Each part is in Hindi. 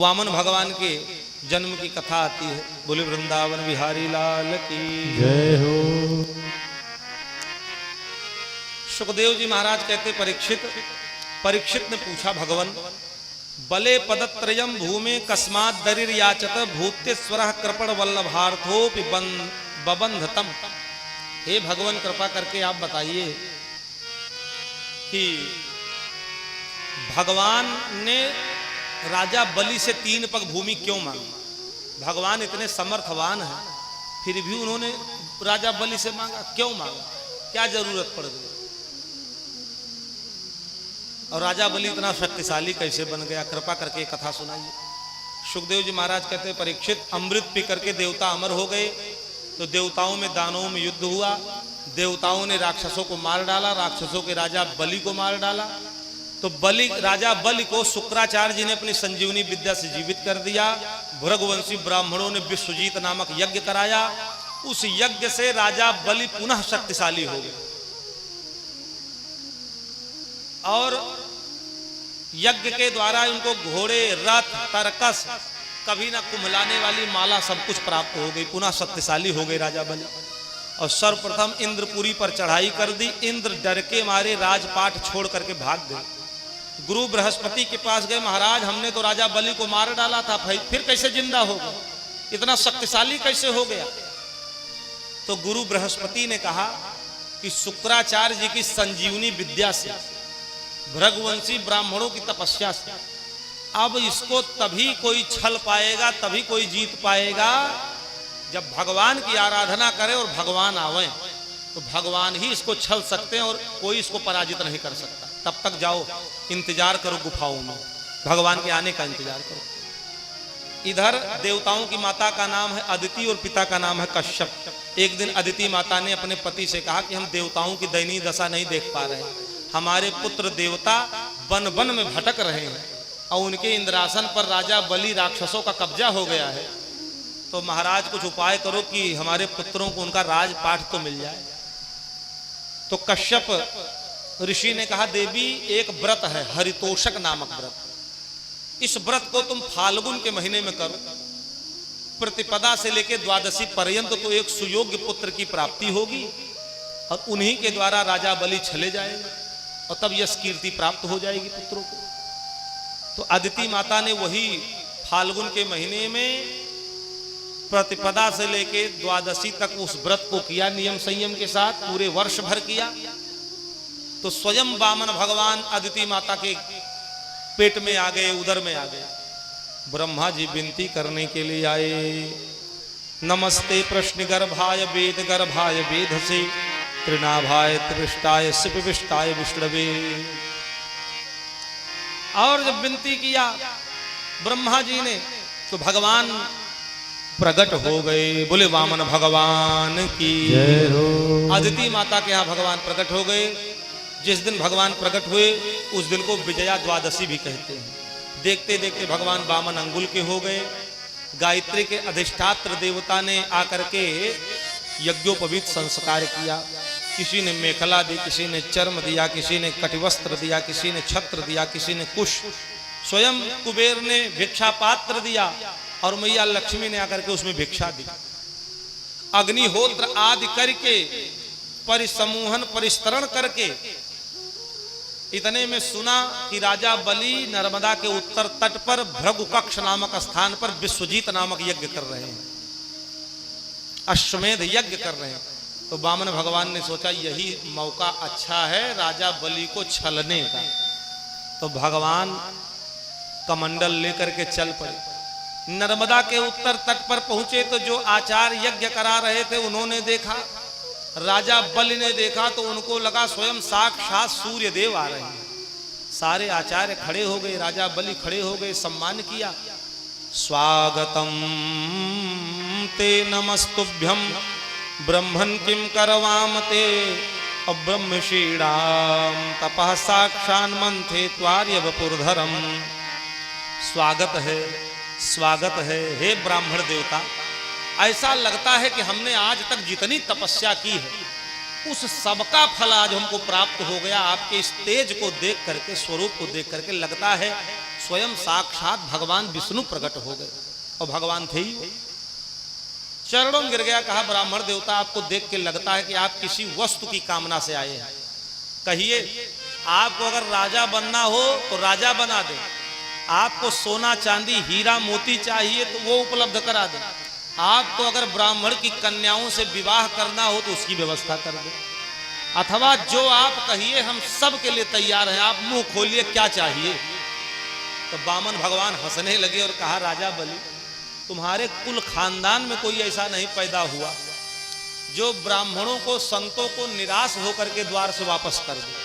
वामन भगवान के जन्म की कथा आती है। बोले वृंदावन बिहारी लाल की जय हो। सुखदेव जी महाराज कहते परीक्षित ने पूछा भगवन बले पदत्रयम भूमे कस्मात् दरिर याचत भूतेश्वर कृपण वल्लभार्थोपि बबंधतम। हे भगवान कृपा करके आप बताइए कि भगवान ने राजा बलि से 3 पग भूमि क्यों मांगी। भगवान इतने समर्थवान हैं फिर भी उन्होंने राजा बलि से मांगा, क्यों मांगा, क्या जरूरत पड़ गई। और राजा बलि इतना शक्तिशाली कैसे बन गया, कृपा करके कथा सुनाइए। सुखदेव जी महाराज कहते परीक्षित अमृत पी करके देवता अमर हो गए तो देवताओं में दानवों में युद्ध हुआ। देवताओं ने राक्षसों को मार डाला, राक्षसों के राजा बलि को मार डाला। तो राजा बलि को शुक्राचार्य जी ने अपनी संजीवनी विद्या से जीवित कर दिया। भृगवंशी ब्राह्मणों ने विश्वजीत नामक यज्ञ कराया। उस यज्ञ से राजा बलि पुनः शक्तिशाली हो गए और यज्ञ के द्वारा उनको घोड़े, रथ, तरकस, कभी ना कुम्हलाने वाली माला सब कुछ प्राप्त हो गई। पुनः शक्तिशाली हो गए राजा बलि। और सर्वप्रथम इंद्रपुरी पर चढ़ाई कर दी। इंद्र डर के मारे राजपाट छोड़ करके भाग गए। गुरु बृहस्पति के पास गए, महाराज हमने तो राजा बलि को मार डाला था, फिर कैसे जिंदा हो गया, इतना शक्तिशाली कैसे हो गया। तो गुरु बृहस्पति ने कहा कि शुक्राचार्य जी की संजीवनी विद्या से, भृगवंशी ब्राह्मणों की तपस्या से अब इसको तभी कोई छल पाएगा, तभी कोई जीत पाएगा जब भगवान की आराधना करे और भगवान आवे। तो भगवान ही इसको छल सकते हैं और कोई इसको पराजित नहीं कर सकता। तब तक जाओ, इंतजार करो गुफाओं में, भगवान के आने का इंतजार करो। इधर देवताओं की माता का नाम है अदिति और पिता का नाम है कश्यप। एक दिन अदिति माता ने अपने पति से कहा कि हम देवताओं की दयनीय दशा नहीं देख पा रहे, हमारे पुत्र देवता वन वन में भटक रहे हैं और उनके इंद्रासन पर राजा बलि राक्षसों का कब्जा हो गया है। तो महाराज कुछ उपाय करो कि हमारे पुत्रों को उनका राजपाठ तो मिल जाए। तो कश्यप ऋषि ने कहा देवी एक व्रत है हरितोषक नामक व्रत, इस व्रत को तुम फाल्गुन के महीने में करो। प्रतिपदा से लेकर द्वादशी पर्यंत तो एक सुयोग्य पुत्र की प्राप्ति होगी और उन्हीं के द्वारा राजा बलि चले जाएगा और तब यश कीर्ति प्राप्त हो जाएगी पुत्रों को। तो अदिति माता ने वही फाल्गुन के महीने में प्रतिपदा से लेके द्वादशी तक उस व्रत को किया, नियम संयम के साथ पूरे वर्ष भर किया। तो स्वयं वामन भगवान अदिति माता के पेट में आ गए, उदर में आ गए। ब्रह्मा जी विनती करने के लिए आए, नमस्ते प्रश्न गर्भाय वेद गर्भाय वेधसे त्रिनाभाय त्रिष्टाय शिपिष्टाय विष्णवे। और जब विनती किया ब्रह्मा जी ने तो भगवान प्रकट हो गए। बोले वामन भगवान की जय हो। अदिति माता के यहाँ भगवान प्रकट हो गए। जिस दिन भगवान प्रकट हुए उस दिन को विजया द्वादशी भी कहते हैं। देखते देखते भगवान वामन अंगुल के हो गए। गायत्री के अधिष्ठात्र देवता ने आकर के यज्ञोपवीत संस्कार किया। किसी ने मेखला दी, किसी ने चर्म दिया, किसी ने कटिवस्त्र दिया, किसी ने छत्र दिया, किसी ने कुश। स्वयं कुबेर ने भिक्षा पात्र दिया और मैया लक्ष्मी ने आकर के उसमें भिक्षा दी। अग्निहोत्र आदि करके परिसमूहन परिस्तरण करके इतने में सुना कि राजा बलि नर्मदा के उत्तर तट पर भृगुकक्ष नामक स्थान पर विश्वजीत नामक यज्ञ कर रहे हैं, अश्वमेध यज्ञ कर रहे हैं। तो वामन भगवान ने सोचा यही मौका अच्छा है राजा बलि को छलने का। तो भगवान कमंडल लेकर के चल पड़े। नर्मदा के उत्तर तट पर पहुंचे तो जो आचार्य यज्ञ करा रहे थे उन्होंने देखा, राजा बलि ने देखा तो उनको लगा स्वयं साक्षात सूर्य देव आ रहे हैं। सारे आचार्य खड़े हो गए, राजा बलि खड़े हो गए, सम्मान किया। स्वागतम ते नमस्तुभ्यम ब्रह्मन् किं करवाम ते अब्रह्मशीणाम तपः साक्षान् मंथे त्वार्य वपुर्धरम। स्वागत है हे ब्राह्मण देवता। ऐसा लगता है कि हमने आज तक जितनी तपस्या की है उस सबका फल आज हमको प्राप्त हो गया। आपके इस तेज को देख करके, स्वरूप को देख करके लगता है स्वयं साक्षात भगवान विष्णु प्रकट हो गए और भगवान थे ही वो। चरणों में गिर गया, कहा ब्राह्मण देवता आपको देख के लगता है कि आप किसी वस्तु की कामना से आए हैं। कहिए आपको अगर राजा बनना हो तो राजा बना दे, आपको सोना चांदी हीरा मोती चाहिए तो वो उपलब्ध करा दे, आपको अगर ब्राह्मण की कन्याओं से विवाह करना हो तो उसकी व्यवस्था कर दे, अथवा जो आप कहिए हम सब के लिए तैयार हैं, आप मुंह खोलिए क्या चाहिए। तो वामन भगवान हंसने लगे और कहा राजा बलि तुम्हारे कुल खानदान में कोई ऐसा नहीं पैदा हुआ जो ब्राह्मणों को संतों को निराश होकर के द्वार से वापस कर दे।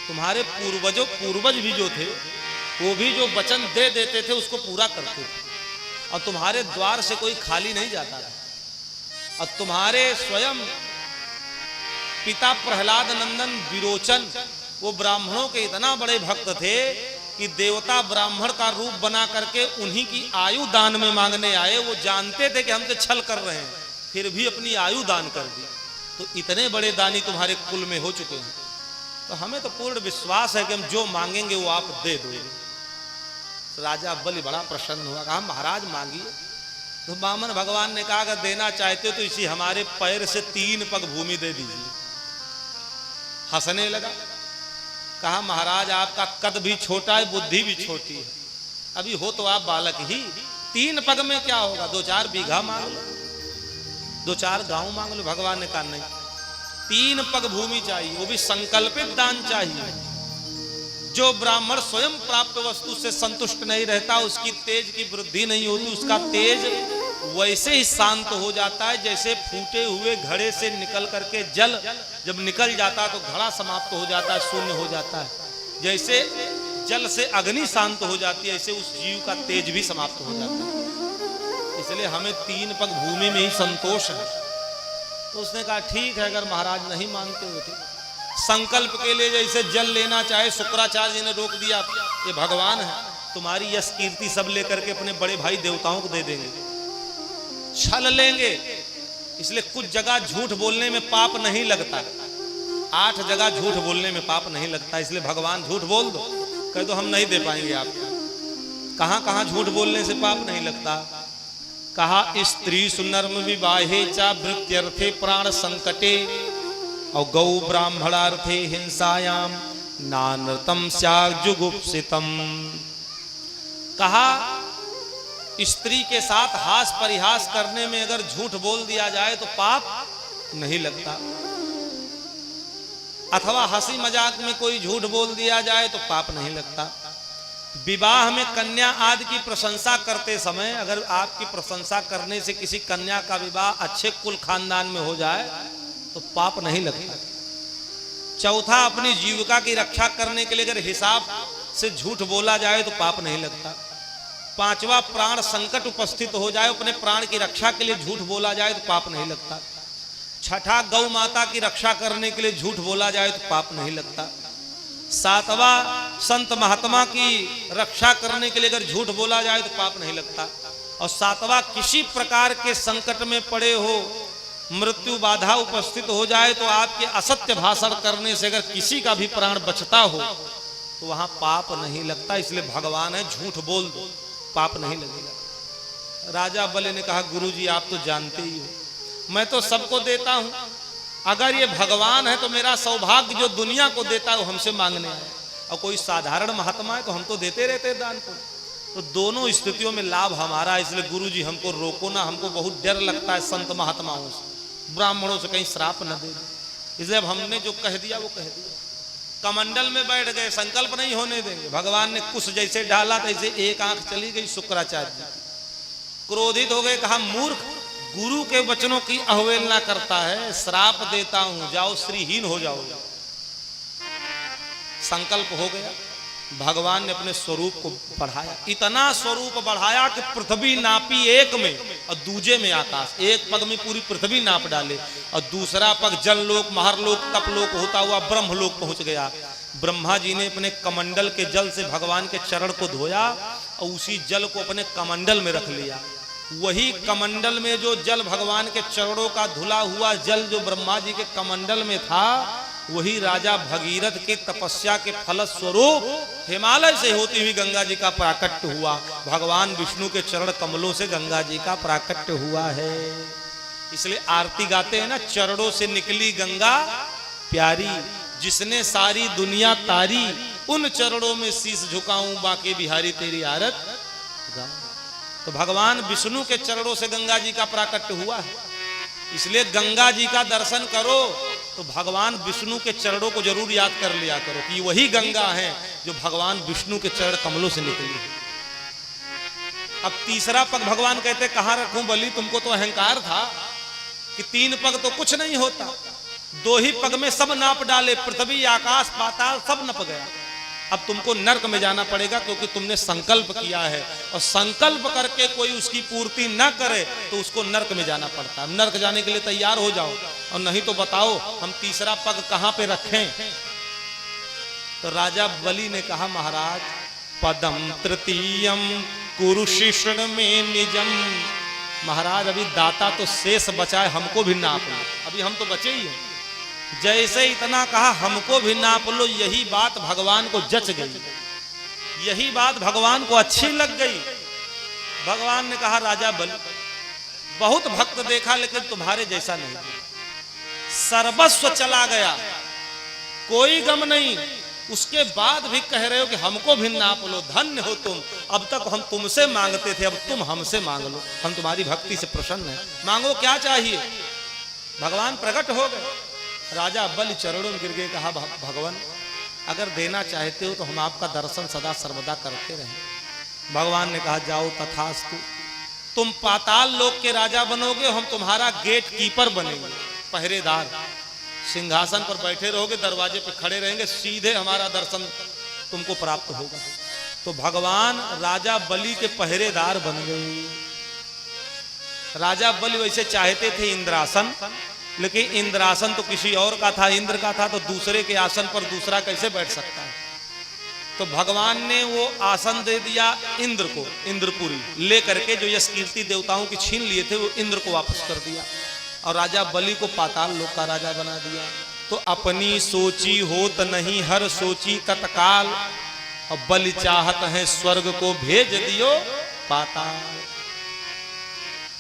तुम्हारे पूर्वज भी जो थे वो भी जो वचन दे देते थे उसको पूरा करते थे, और तुम्हारे द्वार से कोई खाली नहीं जाता था। और तुम्हारे स्वयं पिता प्रहलाद नंदन विरोचन वो ब्राह्मणों के इतना बड़े भक्त थे कि देवता ब्राह्मण का रूप बना करके उन्हीं की आयु दान में मांगने आए। वो जानते थे कि हमसे छल कर रहे हैं, फिर भी अपनी आयु दान कर दी। तो इतने बड़े दानी तुम्हारे कुल में हो चुके हैं, तो हमें तो पूर्ण विश्वास है कि हम जो मांगेंगे वो आप दे दोगे। राजा बलि बड़ा प्रसन्न हुआ, कहा महाराज मांगिए। तो वामन भगवान ने कहा अगर देना चाहते हो तो इसी हमारे पैर से 3 पग भूमि दे दीजिए। हंसने लगा, कहा महाराज आपका कद भी छोटा है, बुद्धि भी छोटी है, अभी हो तो आप बालक ही, 3 पग में क्या होगा, 2-4 बीघा मांग लो, 2-4 गांव मांग लो। भगवान ने कहा नहीं, 3 पग भूमि चाहिए, वो भी संकल्पित दान चाहिए। जो ब्राह्मण स्वयं प्राप्त वस्तु से संतुष्ट नहीं रहता उसकी तेज की वृद्धि नहीं होती, उसका तेज वैसे ही शांत हो जाता है जैसे फूटे हुए घड़े से निकल करके जल जब निकल जाता है तो घड़ा समाप्त हो जाता है, शून्य हो जाता है। जैसे जल से अग्नि शांत हो जाती है ऐसे उस जीव का तेज भी समाप्त हो जाता है। इसलिए हमें 3 पग भूमि में ही संतोष है। तो उसने कहा ठीक है, अगर महाराज नहीं मानते हो तो संकल्प के लिए जैसे जल लेना चाहे शुक्राचार्य जी ने रोक दिया, ये भगवान है, तुम्हारी यश कीर्ति सब लेकर के अपने बड़े भाई देवताओं को दे देंगे, छल लेंगे। इसलिए कुछ जगह झूठ बोलने में पाप नहीं लगता, 8 जगह झूठ बोलने में पाप नहीं लगता। इसलिए भगवान झूठ बोल दो, कह दो हम नहीं दे पाएंगे आपको। कहां कहां झूठ बोलने से पाप नहीं लगता, कहा स्त्री सुनर्म विवाहे चा भृत्यर्थे प्राण संकटे और गौ ब्राह्मणार्थे हिंसायाम नानृतम स्याजुगुप्सितम। कहा स्त्री के साथ हास परिहास करने में अगर झूठ बोल दिया जाए तो पाप नहीं लगता, अथवा हंसी मजाक में कोई झूठ बोल दिया जाए तो पाप नहीं लगता। विवाह में कन्या आदि की प्रशंसा करते समय अगर आपकी प्रशंसा करने से किसी कन्या का विवाह अच्छे कुल खानदान में हो जाए तो पाप नहीं लगता। चौथा, अपनी जीविका की रक्षा करने के लिए अगर हिसाब से झूठ बोला जाए तो पाप नहीं लगता। 5वां, प्राण संकट उपस्थित हो जाए, अपने प्राण की रक्षा के लिए झूठ बोला जाए तो पाप नहीं लगता। 6ठा, गौ माता की रक्षा करने के लिए झूठ बोला जाए तो पाप नहीं लगता। 7वां, संत महात्मा की रक्षा करने के लिए अगर झूठ बोला जाए तो पाप नहीं लगता। और 7वां, किसी प्रकार के संकट में पड़े हो, मृत्यु बाधा उपस्थित हो जाए तो आपके असत्य भाषण करने से अगर किसी का भी प्राण बचता हो तो वहां पाप नहीं लगता। इसलिए भगवान है झूठ बोल दो पाप नहीं लगेगा। राजा बलि ने कहा गुरुजी आप तो जानते ही हो, मैं तो सबको देता हूं, अगर ये भगवान है तो मेरा सौभाग्य जो दुनिया को देता है वो हमसे मांगने आए, और कोई साधारण महात्मा है तो हम तो देते रहते दान को। तो दोनों स्थितियों में लाभ हमारा, इसलिए गुरुजी हमको रोको ना, हमको बहुत डर लगता है संत महात्माओं से, ब्राह्मणों से कहीं श्राप न दे दे। इसलिए अब हमने जो कह दिया वो कह दिया, कमंडल में बैठ गए, संकल्प नहीं होने देंगे। भगवान ने कुछ जैसे डाला तैसे एक आंख चली गई शुक्राचार्य जी, क्रोधित हो गए, कहा मूर्ख, गुरु के वचनों की अवहेलना करता है, श्राप देता हूं, जाओ श्रीहीन हो जाओ। संकल्प हो गया, भगवान ने अपने स्वरूप को बढ़ाया, इतना स्वरूप बढ़ाया कि पृथ्वी नापी एक में और दूजे में आकाश, एक पग में पूरी पृथ्वी नाप डाले, और दूसरा पग जललोक महरलोक तपलोक होता हुआ ब्रह्मलोक पहुंच गया। ब्रह्मा जी ने अपने कमंडल के जल से भगवान के चरण को धोया और उसी जल को अपने कमंडल में रख लिया। वही कमंडल में जो जल भगवान के चरणों का धुला हुआ जल जो ब्रह्मा जी के कमंडल में था, वही राजा भगीरथ की तपस्या के फलस्वरूप हिमालय से होती हुई गंगा जी का प्राकट्य हुआ। भगवान विष्णु के चरण कमलों से गंगा जी का प्राकट्य हुआ है। इसलिए आरती गाते हैं ना, चरणों से निकली गंगा प्यारी, जिसने सारी दुनिया तारी, उन चरणों में शीश झुकाऊं बाके बिहारी तेरी आरत गाऊं। तो भगवान विष्णु के चरणों से गंगा जी का प्राकट्य हुआ है। इसलिए गंगा जी का दर्शन करो तो भगवान विष्णु के चरणों को जरूर याद कर लिया करो कि वही गंगा है जो भगवान विष्णु के चरण कमलों से निकली है। अब तीसरा पग भगवान कहते कहां रखूं बलि, तुमको तो अहंकार था कि 3 पग तो कुछ नहीं होता, 2 ही पग में सब नाप डाले, पृथ्वी आकाश पाताल सब नप गया। अब तुमको नरक में जाना पड़ेगा क्योंकि तुमने संकल्प किया है, और संकल्प करके कोई उसकी पूर्ति न करे तो उसको नरक में जाना पड़ता है। नरक जाने के लिए तैयार हो जाओ, और नहीं तो बताओ हम तीसरा पग कहां पे रखें। तो राजा बलि ने कहा महाराज पदम तृतीयम कुरुशिष्ण में निजम। महाराज अभी दाता तो शेष बचा है, हमको भी नाप लो, अभी हम तो बचे ही हैं। जैसे इतना कहा हमको भी नाप लो, यही बात भगवान को जच गई, यही बात भगवान को अच्छी लग गई। भगवान ने कहा राजा बलि बहुत भक्त देखा लेकिन तुम्हारे जैसा नहीं, सर्वस्व चला गया, कोई गम नहीं, उसके बाद भी कह रहे हो कि हमको भी नाप लो, धन्य हो तुम। अब तक हम तुमसे मांगते थे, अब तुम हमसे मांग लो, हम तुम्हारी भक्ति से प्रसन्न हैं, मांगो क्या चाहिए। भगवान प्रकट हो गए। राजा बलि चरणों में गिर गए, कहा भगवान अगर देना चाहते हो तो हम आपका दर्शन सदा सर्वदा करते रहें। भगवान ने कहा जाओ तथास्तु, तुम पाताल लोक के राजा बनोगे, हम तुम्हारा गेट कीपर बनेंगे, पहरेदार, सिंहासन पर बैठे रहोगे, दरवाजे पे खड़े रहेंगे, सीधे हमारा दर्शन तुमको प्राप्त होगा। तो भगवान राजा बलि के पहरेदार बन गए। राजा बलि वैसे चाहते थे इंद्रासन, लेकिन इंद्रासन तो किसी और का था, इंद्र का था, तो दूसरे के आसन पर दूसरा कैसे बैठ सकता है। तो भगवान ने वो आसन दे दिया इंद्र को, इंद्रपुरी ले करके जो यश कीर्ति देवताओं की छीन लिए थे वो इंद्र को वापस कर दिया, और राजा बलि को पाताल लोक का राजा बना दिया। तो अपनी सोची होत नहीं हर सोची तत्काल, और बलि चाहत है स्वर्ग को भेज दियो पाताल।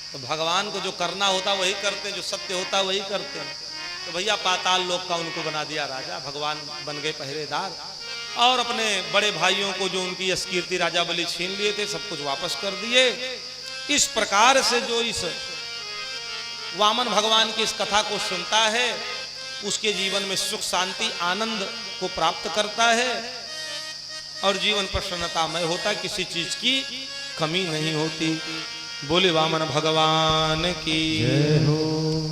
तो भगवान को जो करना होता वही करते, जो सत्य होता वही करते। तो भैया पाताल लोक का उनको बना दिया राजा, भगवान बन गए पहरेदार, और अपने बड़े भाइयों को जो उनकी यश कीर्ति राजा बलि छीन लिए थे सब कुछ वापस कर दिए। इस प्रकार से जो इस वामन भगवान की इस कथा को सुनता है उसके जीवन में सुख शांति आनंद को प्राप्त करता है, और जीवन प्रसन्नतामय होता है, किसी चीज की कमी नहीं होती। बोले वामन भगवान की जय हो।